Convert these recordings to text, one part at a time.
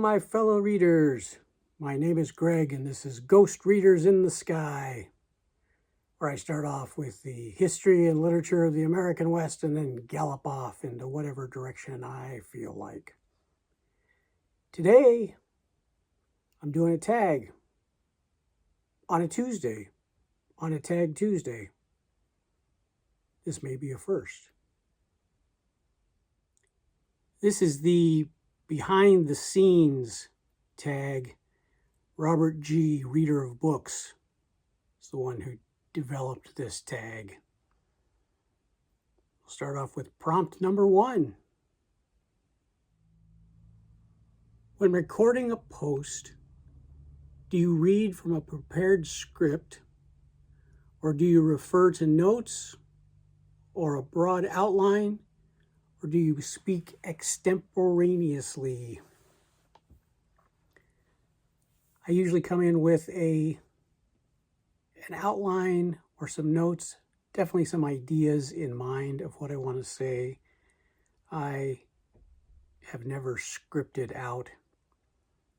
my fellow readers. My name is Greg, and this is Ghost Readers in the Sky, where I start off with the history and literature of the American West and then gallop off into whatever direction I feel like. Today, I'm doing a tag on a Tuesday, on a Tag Tuesday. This may be a first. This is the behind the scenes tag. Robert G., reader of books, is the one who developed this tag. We'll start off with prompt number 1. When recording a post, do you read from a prepared script, or do you refer to notes or a broad outline, or do you speak extemporaneously? I usually come in with an outline or some notes, definitely some ideas in mind of what I want to say. I have never scripted out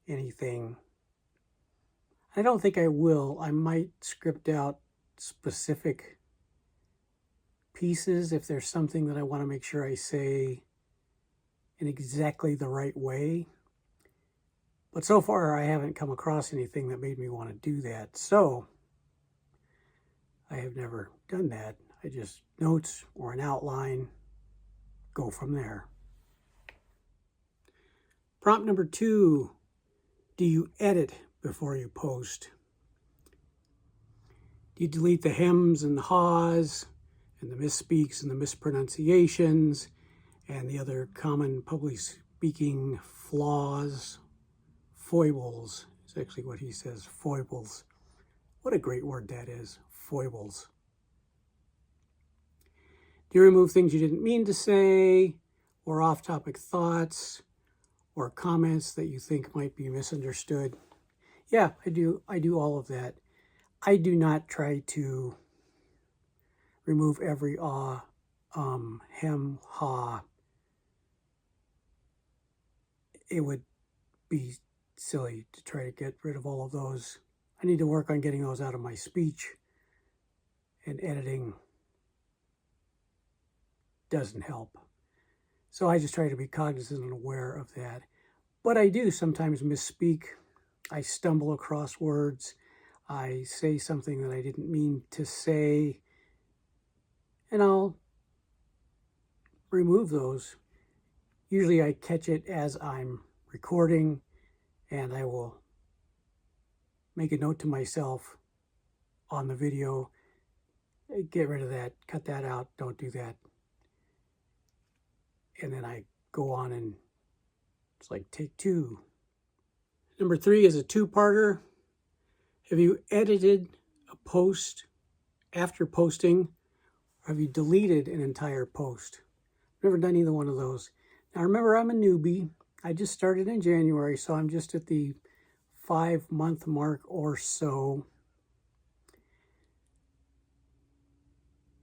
anything. I don't think I will. I might script out specific pieces if there's something that I want to make sure I say in exactly the right way. But so far, I haven't come across anything that made me want to do that. So I have never done that. I just notes or an outline, go from there. Prompt number 2, do you edit before you post? Do you delete the hems and the haws and the misspeaks and the mispronunciations and the other common public speaking flaws? Foibles is actually what he says, foibles. What a great word that is, foibles. Do you remove things you didn't mean to say, or off-topic thoughts, or comments that you think might be misunderstood? Yeah, I do all of that. I do not try to remove every hem, ha. It would be silly to try to get rid of all of those. I need to work on getting those out of my speech, and editing doesn't help. So I just try to be cognizant and aware of that. But I do sometimes misspeak. I stumble across words. I say something that I didn't mean to say, and I'll remove those. Usually I catch it as I'm recording, and I will make a note to myself on the video, get rid of that, cut that out, don't do that. And then I go on and it's like take 2. Number 3 is a 2-parter. Have you edited a post after posting, or have you deleted an entire post? Never done either one of those. Now remember, I'm a newbie. I just started in January, so I'm just at the 5-month mark or so.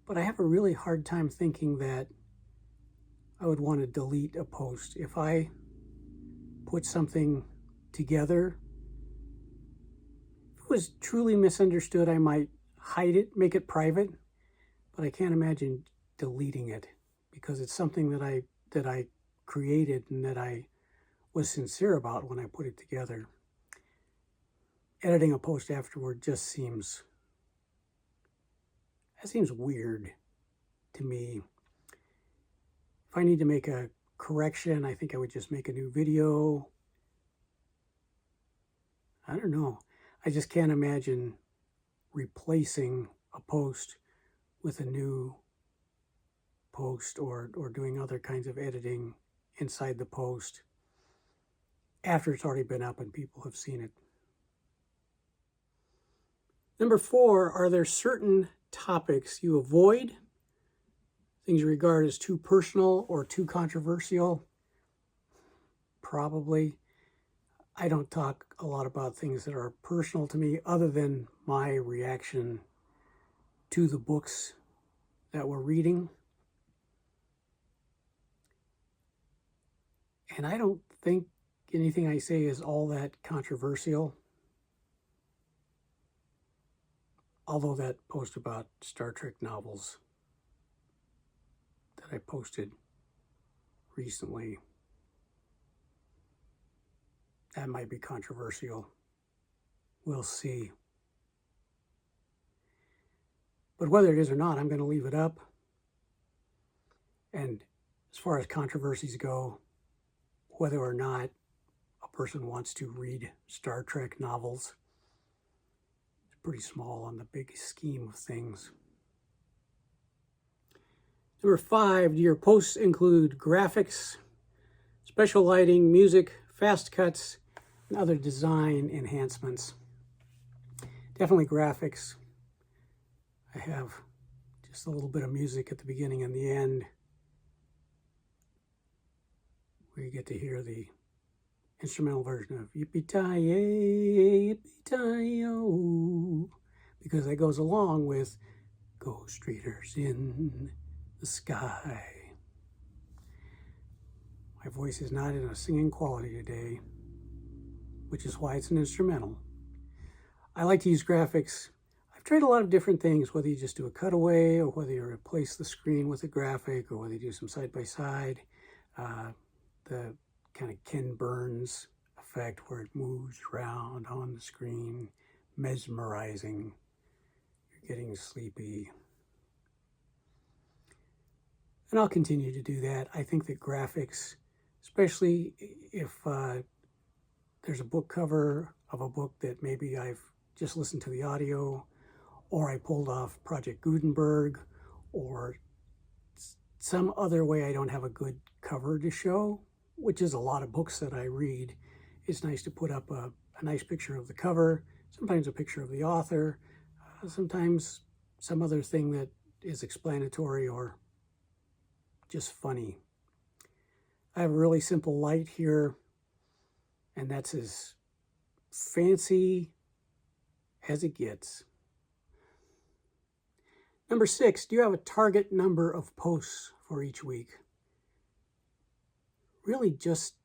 But I have a really hard time thinking that I would want to delete a post. If I put something together, if it was truly misunderstood, I might hide it, make it private, but I can't imagine deleting it because it's something that I created and that I was sincere about when I put it together. Editing a post afterward just seems weird to me. If I need to make a correction, I think I would just make a new video. I don't know. I just can't imagine replacing a post with a new post or doing other kinds of editing inside the post after it's already been up and people have seen it. Number 4, are there certain topics you avoid, things you regard as too personal or too controversial? Probably. I don't talk a lot about things that are personal to me other than my reaction to the books that we're reading. And I don't think anything I say is all that controversial. Although that post about Star Trek novels that I posted recently, that might be controversial. We'll see. But whether it is or not, I'm going to leave it up. And as far as controversies go, whether or not a person wants to read Star Trek novels, it's pretty small on the big scheme of things. Number 5, do your posts include graphics, special lighting, music, fast cuts, and other design enhancements? Definitely graphics. I have just a little bit of music at the beginning and the end, where you get to hear the instrumental version of Yippee-Ti-Yay, Yippee-Ti-Yo, because that goes along with Ghost Readers in the Sky. My voice is not in a singing quality today, which is why it's an instrumental. I like to use graphics. I've tried a lot of different things, whether you just do a cutaway or whether you replace the screen with a graphic or whether you do some side-by-side. The kind of Ken Burns effect where it moves around on the screen, mesmerizing. You're getting sleepy. And I'll continue to do that. I think that graphics, especially if there's a book cover of a book that maybe I've just listened to the audio, or I pulled off Project Gutenberg, or some other way I don't have a good cover to show, which is a lot of books that I read. It's nice to put up a nice picture of the cover, sometimes a picture of the author, sometimes some other thing that is explanatory or just funny. I have a really simple light here, and that's as fancy as it gets. Number 6, do you have a target number of posts for each week? Really just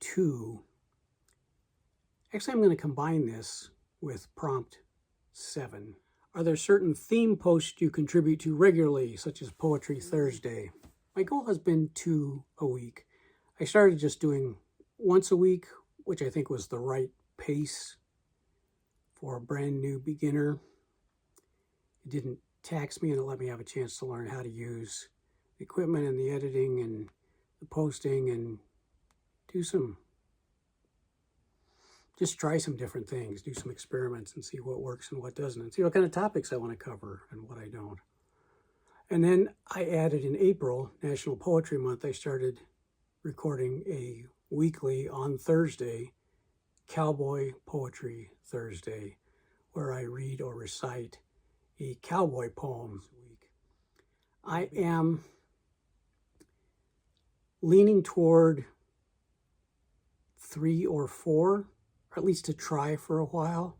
2. Actually, I'm going to combine this with prompt 7. Are there certain theme posts you contribute to regularly, such as Poetry Thursday? My goal has been 2 a week. I started just doing once a week, which I think was the right pace for a brand new beginner. It didn't tax me and it let me have a chance to learn how to use the equipment and the editing and the posting and just try some different things, do some experiments and see what works and what doesn't, and see what kind of topics I want to cover and what I don't. And then I added in April, National Poetry Month, I started recording a weekly on Thursday, Cowboy Poetry Thursday, where I read or recite a cowboy poem a week. I am leaning toward 3 or 4, or at least to try for a while.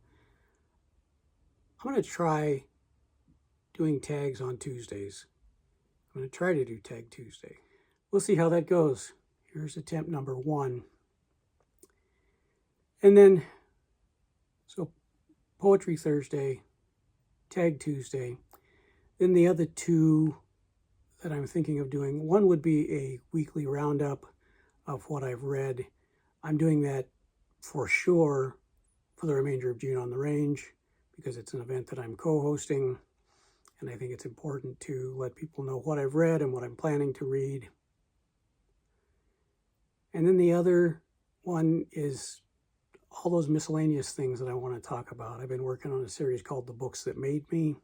I'm going to try doing tags on Tuesdays. I'm going to try to do Tag Tuesday. We'll see how that goes. Here's attempt number 1. And then, so Poetry Thursday, Tag Tuesday. Then the other 2 that I'm thinking of doing, one would be a weekly roundup of what I've read. I'm doing that for sure for the remainder of June on the Range, because it's an event that I'm co-hosting, and I think it's important to let people know what I've read and what I'm planning to read. And then the other one is all those miscellaneous things that I want to talk about. I've been working on a series called The Books That Made Me,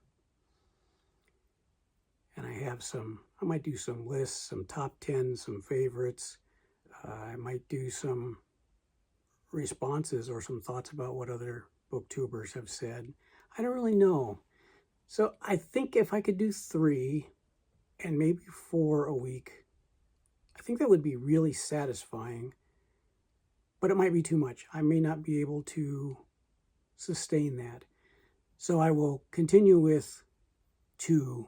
and I might do some lists, some top 10, some favorites. I might do some responses or some thoughts about what other booktubers have said. I don't really know. So I think if I could do 3 and maybe 4 a week, I think that would be really satisfying, but it might be too much. I may not be able to sustain that. So I will continue with 2.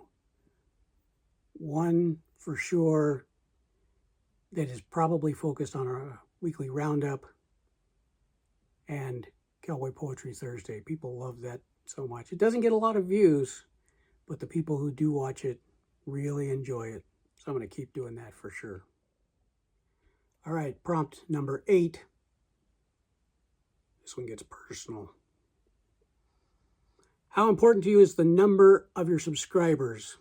1 for sure that is probably focused on a weekly roundup and Cowboy Poetry Thursday. People love that so much. It doesn't get a lot of views, but the people who do watch it really enjoy it. So I'm going to keep doing that for sure. All right, prompt number 8. This one gets personal. How important to you is the number of your subscribers?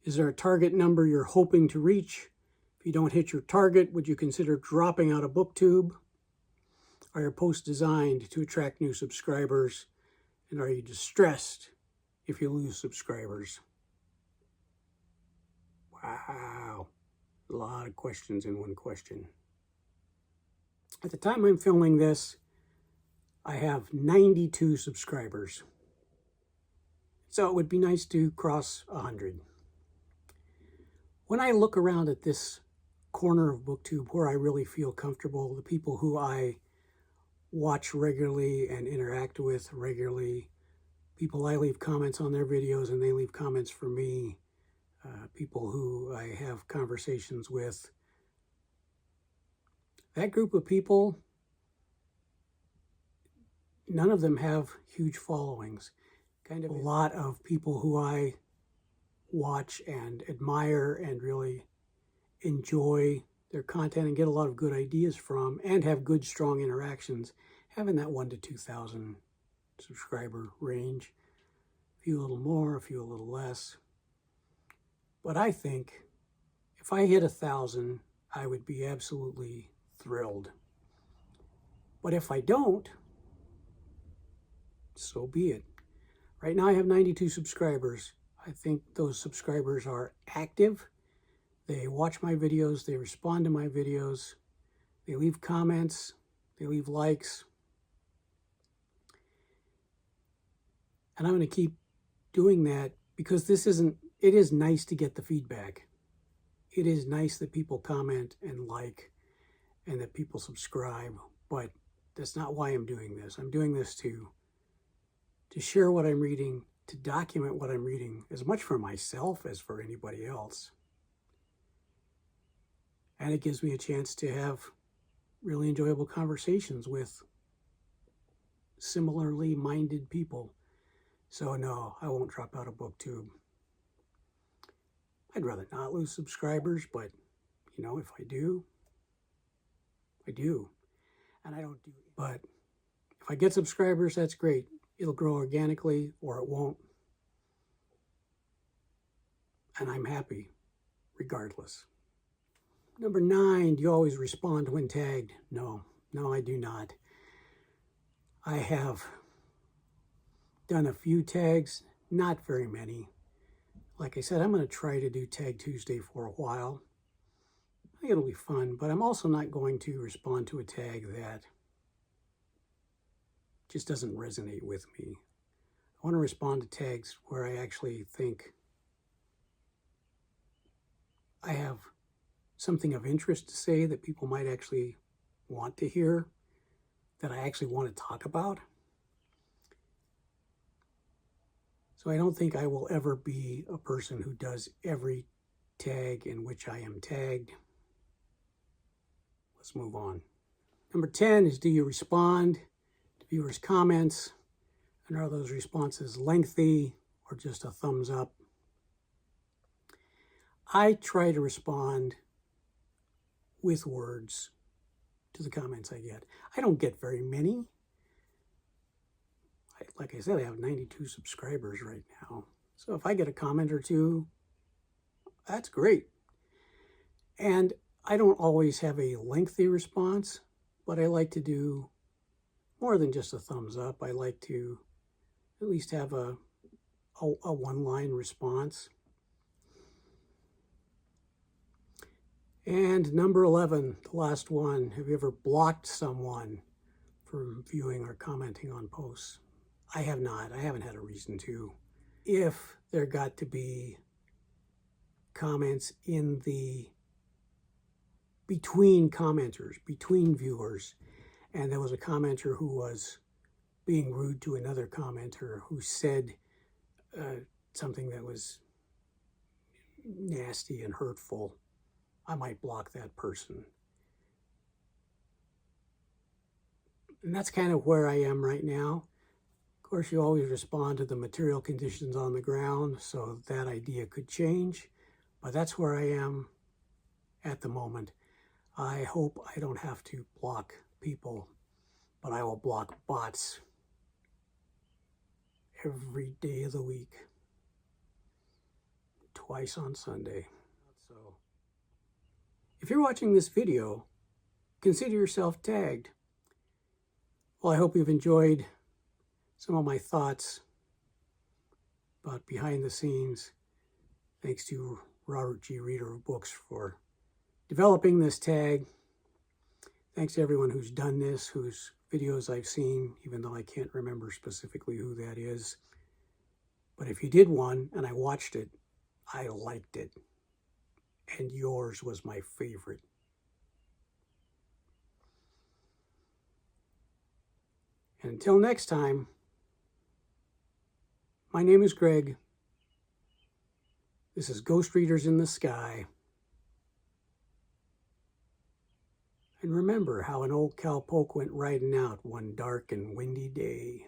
Is there a target number you're hoping to reach? If you don't hit your target, would you consider dropping out of BookTube? Are your posts designed to attract new subscribers? And are you distressed if you lose subscribers? Wow, a lot of questions in one question. At the time I'm filming this, I have 92 subscribers. So it would be nice to cross 100. When I look around at this corner of BookTube where I really feel comfortable, the people who I watch regularly and interact with regularly, people I leave comments on their videos and they leave comments for me, people who I have conversations with. That group of people, none of them have huge followings. Kind of a lot of people who I watch and admire and really enjoy their content and get a lot of good ideas from and have good, strong interactions, having that 1,000 to 2,000 subscriber range. A few a little more, a few a little less. But I think if I hit 1,000, I would be absolutely thrilled. But if I don't, so be it. Right now I have 92 subscribers. I think those subscribers are active. They watch my videos, they respond to my videos, they leave comments, they leave likes. And I'm going to keep doing that because it is nice to get the feedback. It is nice that people comment and like and that people subscribe, but that's not why I'm doing this. I'm doing this to share what I'm reading, to document what I'm reading, as much for myself as for anybody else. And it gives me a chance to have really enjoyable conversations with similarly minded people. So no, I won't drop out of BookTube. I'd rather not lose subscribers, but you know, if I do, I do. And I don't do it. But if I get subscribers, that's great. It'll grow organically or it won't. And I'm happy regardless. Number 9, do you always respond when tagged? No, I do not. I have done a few tags, not very many. Like I said, I'm going to try to do Tag Tuesday for a while. I think it'll be fun, but I'm also not going to respond to a tag that just doesn't resonate with me. I want to respond to tags where I actually think I have something of interest to say that people might actually want to hear, that I actually want to talk about. So I don't think I will ever be a person who does every tag in which I am tagged. Let's move on. Number 10 is, do you respond to viewers' comments? And are those responses lengthy or just a thumbs up? I try to respond with words to the comments I get. I don't get very many. Like I said, I have 92 subscribers right now. So if I get a comment or two, that's great. And I don't always have a lengthy response, but I like to do more than just a thumbs up. I like to at least have a one-line response. And number 11, the last one, have you ever blocked someone from viewing or commenting on posts? I have not. I haven't had a reason to. If there got to be comments in the between commenters, between viewers, and there was a commenter who was being rude to another commenter who said something that was nasty and hurtful, I might block that person. And that's kind of where I am right now. Of course, you always respond to the material conditions on the ground, so that idea could change, but that's where I am at the moment. I hope I don't have to block people, but I will block bots every day of the week, twice on Sunday. So, if you're watching this video, consider yourself tagged. Well, I hope you've enjoyed some of my thoughts about behind the scenes. Thanks to Robert G. Reader of Books for developing this tag. Thanks to everyone who's done this, whose videos I've seen, even though I can't remember specifically who that is. But if you did one and I watched it, I liked it. And yours was my favorite. And until next time, my name is Greg. This is Ghost Readers in the Sky. And remember how an old cowpoke went riding out one dark and windy day.